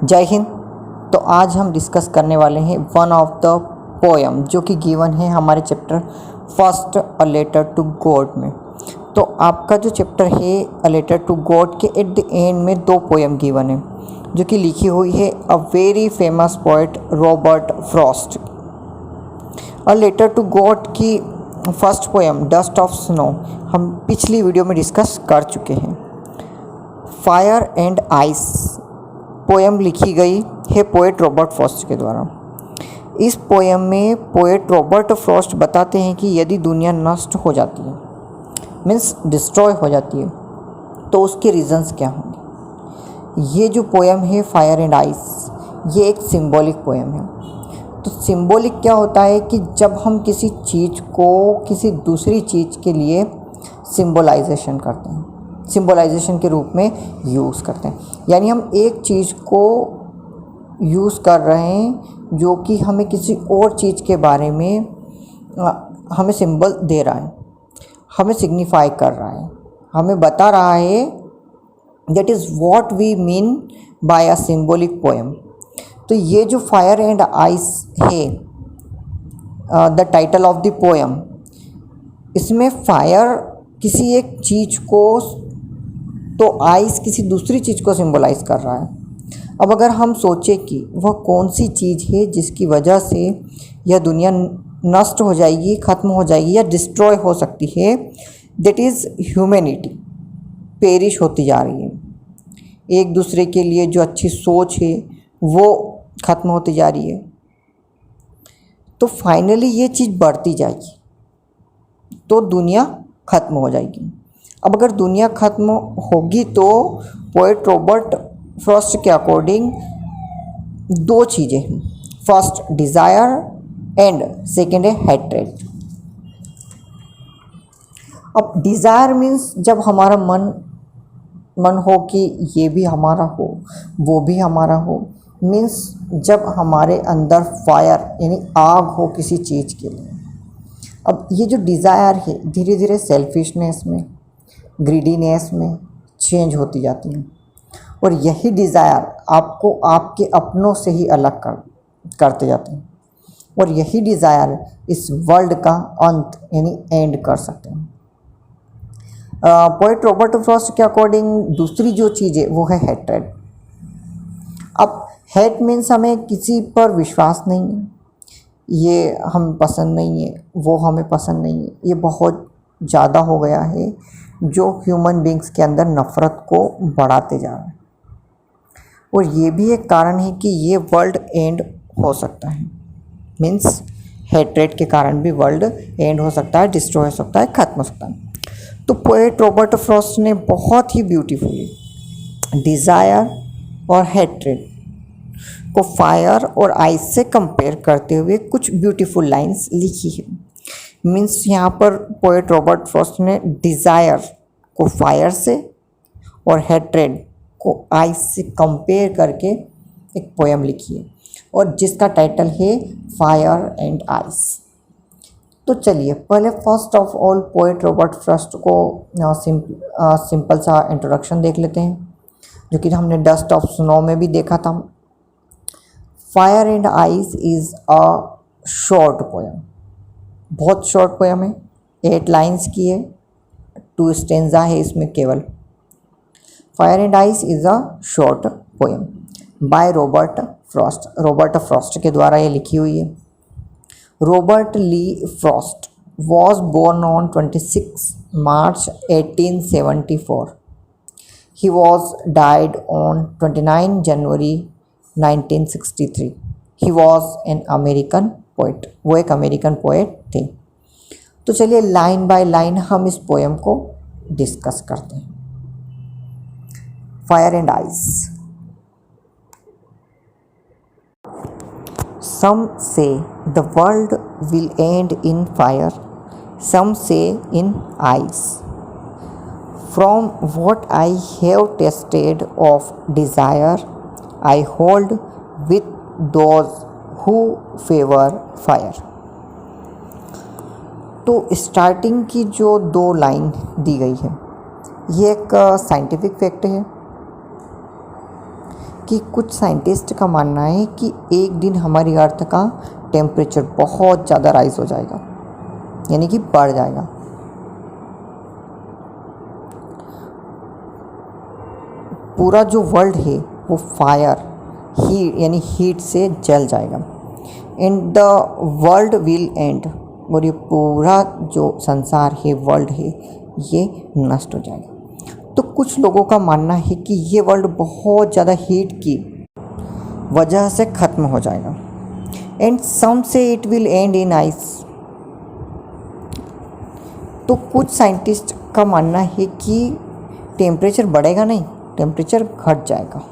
जय हिंद। तो आज हम डिस्कस करने वाले हैं वन ऑफ द पोएम जो कि गिवन है हमारे chapter first a letter to God में। तो आपका जो चैप्टर है अ लेटर टू गॉड के एट द एंड में दो पोएम गिवन है जो कि लिखी हुई है a very famous poet Robert Frost. A letter to God की first poem dust of snow हम पिछली वीडियो में डिस्कस कर चुके हैं। फायर एंड आइस पोएम लिखी गई है पोएट रॉबर्ट फ्रॉस्ट के द्वारा। इस पोएम में पोएट रॉबर्ट फ्रॉस्ट बताते हैं कि यदि दुनिया नष्ट हो जाती है मीन्स डिस्ट्रॉय हो जाती है तो उसके रीजंस क्या होंगे। ये जो पोएम है फायर एंड आइस ये एक सिंबॉलिक पोएम है। तो सिंबॉलिक क्या होता है कि जब हम किसी चीज़ को किसी दूसरी चीज़ के लिए सिंबलाइजेशन करते हैं, सिंबलाइजेशन के रूप में यूज़ करते हैं, यानी हम एक चीज़ को यूज़ कर रहे हैं जो कि हमें किसी और चीज़ के बारे में हमें सिंबल दे रहा है, हमें सिग्निफाई कर रहा है, हमें बता रहा है। That is what we mean by a symbolic poem. तो ये जो फायर एंड आइस है the title of the poem, इसमें फायर किसी एक चीज़ को तो आइस किसी दूसरी चीज़ को सिंबलाइज कर रहा है। अब अगर हम सोचें कि वह कौन सी चीज़ है जिसकी वजह से यह दुनिया नष्ट हो जाएगी, ख़त्म हो जाएगी या डिस्ट्रॉय हो सकती है, दैट इज़ ह्यूमैनिटी पेरिश होती जा रही है। एक दूसरे के लिए जो अच्छी सोच है वो ख़त्म होती जा रही है। तो फाइनली ये चीज़ बढ़ती जाएगी तो दुनिया ख़त्म हो जाएगी। अब अगर दुनिया ख़त्म होगी तो पोएट रॉबर्ट फ्रॉस्ट के अकॉर्डिंग दो चीज़ें हैं, फर्स्ट डिज़ायर एंड सेकेंड है हैट्रेड। अब डिज़ायर मीन्स जब हमारा मन हो कि ये भी हमारा हो वो भी हमारा हो, मीन्स जब हमारे अंदर फायर यानी आग हो किसी चीज़ के लिए। अब ये जो डिज़ायर है धीरे धीरे सेल्फिशनेस में, ग्रीडीनेस में चेंज होती जाती है और यही डिज़ायर आपको आपके अपनों से ही अलग करते जाते हैं और यही डिज़ायर इस वर्ल्ड का अंत यानी एंड कर सकते हैं। पोएट रॉबर्ट फ्रॉस्ट के अकॉर्डिंग दूसरी जो चीज़ है वो है हैट्रेड। अब हेट मीन्स हमें किसी पर विश्वास नहीं है, ये हमें पसंद नहीं है, वो हमें पसंद नहीं है, ये बहुत ज़्यादा हो गया है जो ह्यूमन बींग्स के अंदर नफ़रत को बढ़ाते जा रहा है। और ये भी एक कारण है कि ये वर्ल्ड एंड हो सकता है, मीन्स हेट्रेड के कारण भी वर्ल्ड एंड हो सकता है, डिस्ट्रॉय हो सकता है, ख़त्म हो सकता है। तो पोएट रॉबर्ट फ्रॉस्ट ने बहुत ही ब्यूटीफुली डिज़ायर और हेट्रेड को फायर और आइस से कंपेयर करते हुए कुछ ब्यूटीफुल लाइंस लिखी है। मीन्स यहाँ पर पोएट रॉबर्ट फ्रॉस्ट ने डिज़ायर को फायर से और हेट्रेड को आइस से कंपेयर करके एक पोएम लिखी है और जिसका टाइटल है फायर एंड आइस। तो चलिए पहले first of all poet Robert Frost को सिंपल सा इंट्रोडक्शन देख लेते हैं जो कि हमने डस्ट ऑफ स्नो में भी देखा था। Fire and ice is a short poem, बहुत शॉर्ट पोएम है, 8 लाइन्स की है, 2 स्टेंजा है इसमें केवल। Fire and ice is a short poem by Robert Frost. Robert Frost के द्वारा ये लिखी हुई है। Robert Lee Frost was born on 26 March 1874. He was died on 29 January 1963. He was an American poet. वो एक अमेरिकन पोएट थे। तो चलिए लाइन बाय लाइन हम इस पोएम को डिस्कस करते हैं। Fire and ice. Some say the world will end in fire, some say in ice. From what I have tasted of desire, I hold with those who favor fire. तो starting की जो 2 line दी गई है ये एक scientific fact है कि कुछ साइंटिस्ट का मानना है कि एक दिन हमारी अर्थ का टेम्परेचर बहुत ज़्यादा राइज हो जाएगा, यानी कि बढ़ जाएगा। पूरा जो वर्ल्ड है वो फायर हीट यानी हीट से जल जाएगा। And the world will and, और ये पूरा जो संसार है, वर्ल्ड है, ये नष्ट हो जाएगा। तो कुछ लोगों का मानना है कि ये वर्ल्ड बहुत ज़्यादा हीट की वजह से ख़त्म हो जाएगा। एंड सम से it will and in ice. तो कुछ साइंटिस्ट का मानना है कि टेम्परेचर बढ़ेगा नहीं, टेम्परेचर घट जाएगा।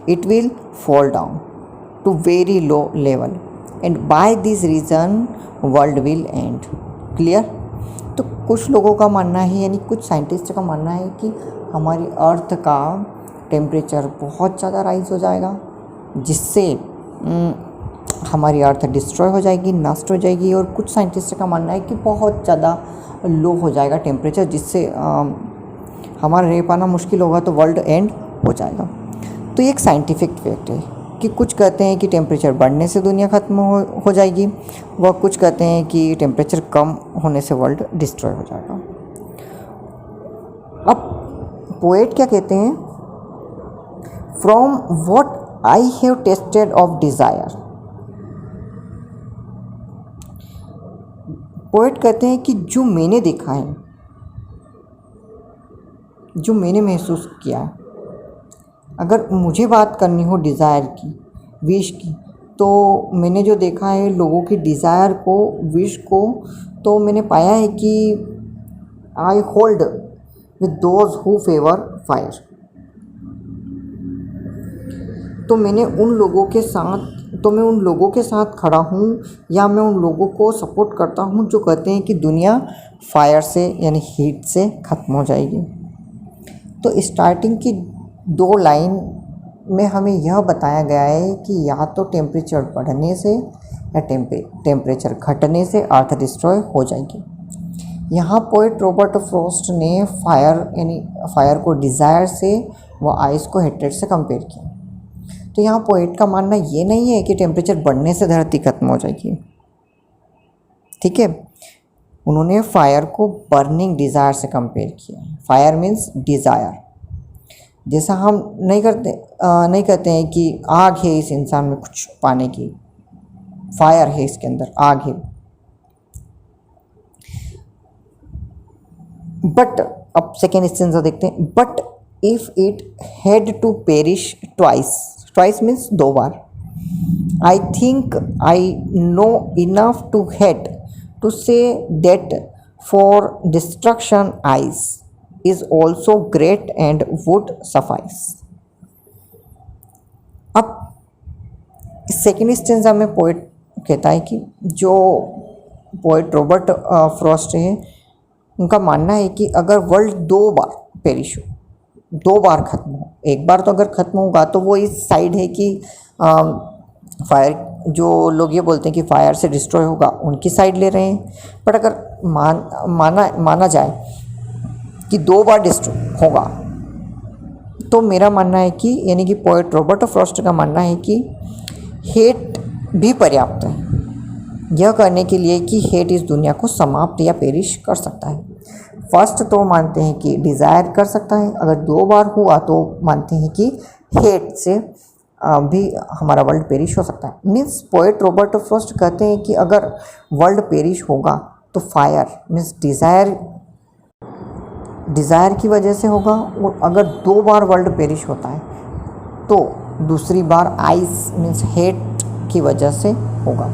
It will fall down to very low level and by this reason world will end. Clear? तो कुछ लोगों का मानना है, यानी कुछ साइंटिस्ट का मानना है कि हमारी अर्थ का टेम्परेचर बहुत ज़्यादा राइज हो जाएगा, जिससे हमारी अर्थ डिस्ट्रॉय हो जाएगी, नष्ट हो जाएगी। और कुछ साइंटिस्ट का मानना है कि बहुत ज़्यादा लो हो जाएगा टेम्परेचर, जिससे हमारा रह पाना मुश्किल होगा, तो वर्ल्ड एंड हो जाएगा। तो ये एक साइंटिफिक फैक्ट है कि कुछ कहते हैं कि टेम्परेचर बढ़ने से दुनिया ख़त्म हो जाएगी, व कुछ कहते हैं कि टेम्परेचर कम होने से वर्ल्ड डिस्ट्रॉय हो जाएगा। अब पोएट क्या कहते हैं? From what I have tested of desire. Poet कहते हैं कि जो मैंने देखा है, जो मैंने महसूस किया है, अगर मुझे बात करनी हो डिज़ायर की, विश की, तो मैंने जो देखा है लोगों की डिज़ायर को, विश को, तो मैंने पाया है कि I hold with those who favour fire. तो मैं उन लोगों के साथ खड़ा हूँ, या मैं उन लोगों को सपोर्ट करता हूँ जो कहते हैं कि दुनिया फायर से यानी हीट से ख़त्म हो जाएगी। तो स्टार्टिंग की 2 लाइन में हमें यह बताया गया है कि या तो टेम्परेचर बढ़ने से या टेम्परेचर घटने से अर्थ डिस्ट्रॉय हो जाएगी। यहाँ पोएट रॉबर्ट फ्रॉस्ट ने फायर को डिज़ायर से व आइस को हेट्रेड से कंपेयर किया। तो यहाँ पोएट का मानना ये नहीं है कि टेम्परेचर बढ़ने से धरती खत्म हो जाएगी, ठीक है। उन्होंने फायर को बर्निंग डिज़ायर से कंपेयर किया। Fire means desire. जैसा हम नहीं कहते हैं कि आग है इस इंसान में कुछ पाने की, फायर है इसके अंदर, आग है। बट अब सेकेंड स्टेंजा देखते हैं। But if it had to perish twice means 2 बार, I think I know enough to head to say that for destruction ice is also great and would suffice। अब सेकेंड स्टेंजा में poet कहता है कि जो poet Robert Frost है, उनका मानना है कि अगर वर्ल्ड 2 बार पेरिश हो, 2 बार ख़त्म हो, एक बार तो अगर ख़त्म होगा तो वो इस साइड है कि फायर, जो लोग ये बोलते हैं कि फायर से डिस्ट्रॉय होगा, उनकी साइड ले रहे हैं। बट अगर माना जाए कि 2 बार डिस्ट्रॉय होगा, तो मेरा मानना है कि, यानी कि पोएट रॉबर्ट फ्रॉस्ट का मानना है कि हेट भी पर्याप्त है यह करने के लिए कि हेट इस दुनिया को समाप्त या पेरिश कर सकता है। फर्स्ट तो मानते हैं कि डिज़ायर कर सकता है, अगर 2 बार हुआ तो मानते हैं कि हेट से भी हमारा वर्ल्ड पेरिश हो सकता है। मीन्स पोएट रॉबर्ट फ्रॉस्ट कहते हैं कि अगर वर्ल्ड पेरिश होगा तो फायर मीन्स डिज़ायर की वजह से होगा, और अगर 2 बार वर्ल्ड पेरिश होता है तो दूसरी बार आइस मीन्स हेट की वजह से होगा।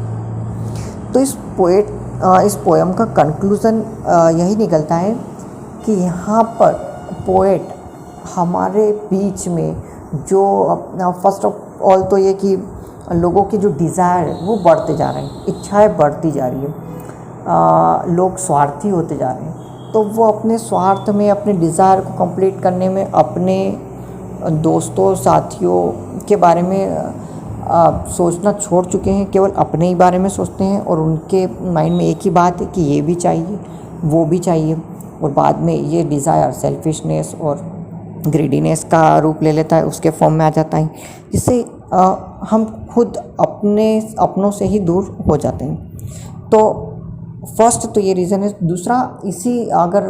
तो इस पोएम का कंक्लूज़न यही निकलता है कि यहाँ पर पोएट हमारे बीच में जो फर्स्ट ऑफ ऑल तो ये कि लोगों की जो डिज़ायर है वो बढ़ते जा रहे हैं, इच्छाएं बढ़ती जा रही है, लोग स्वार्थी होते जा रहे हैं। तो वो अपने स्वार्थ में, अपने डिज़ायर को कंप्लीट करने में अपने दोस्तों साथियों के बारे में सोचना छोड़ चुके हैं, केवल अपने ही बारे में सोचते हैं। और उनके माइंड में एक ही बात है कि ये भी चाहिए, वो भी चाहिए, और बाद में ये डिज़ायर, सेल्फिशनेस और ग्रीडीनेस का रूप ले लेता है, उसके फॉर्म में आ जाता है, जिससे हम खुद अपनों से ही दूर हो जाते हैं। तो फर्स्ट तो ये रीज़न है। दूसरा, इसी अगर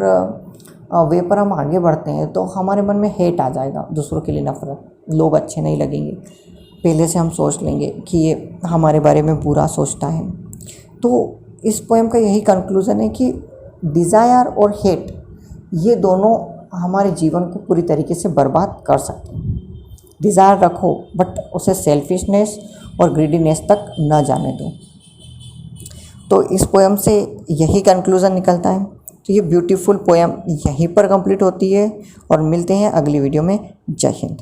वे पर हम आगे बढ़ते हैं तो हमारे मन में हेट आ जाएगा, दूसरों के लिए नफ़रत, लोग अच्छे नहीं लगेंगे, पहले से हम सोच लेंगे कि ये हमारे बारे में बुरा सोचता है। तो इस पोएम का यही कंक्लूज़न है कि डिज़ायर और हेट ये दोनों हमारे जीवन को पूरी तरीके से बर्बाद कर सकते हैं। डिज़ायर रखो बट उसे सेल्फिशनेस और ग्रीडीनेस तक न जाने दो। तो इस पोएम से यही कंक्लूज़न निकलता है। तो ये ब्यूटीफुल पोएम यहीं पर कंप्लीट होती है और मिलते हैं अगली वीडियो में। जय हिंद।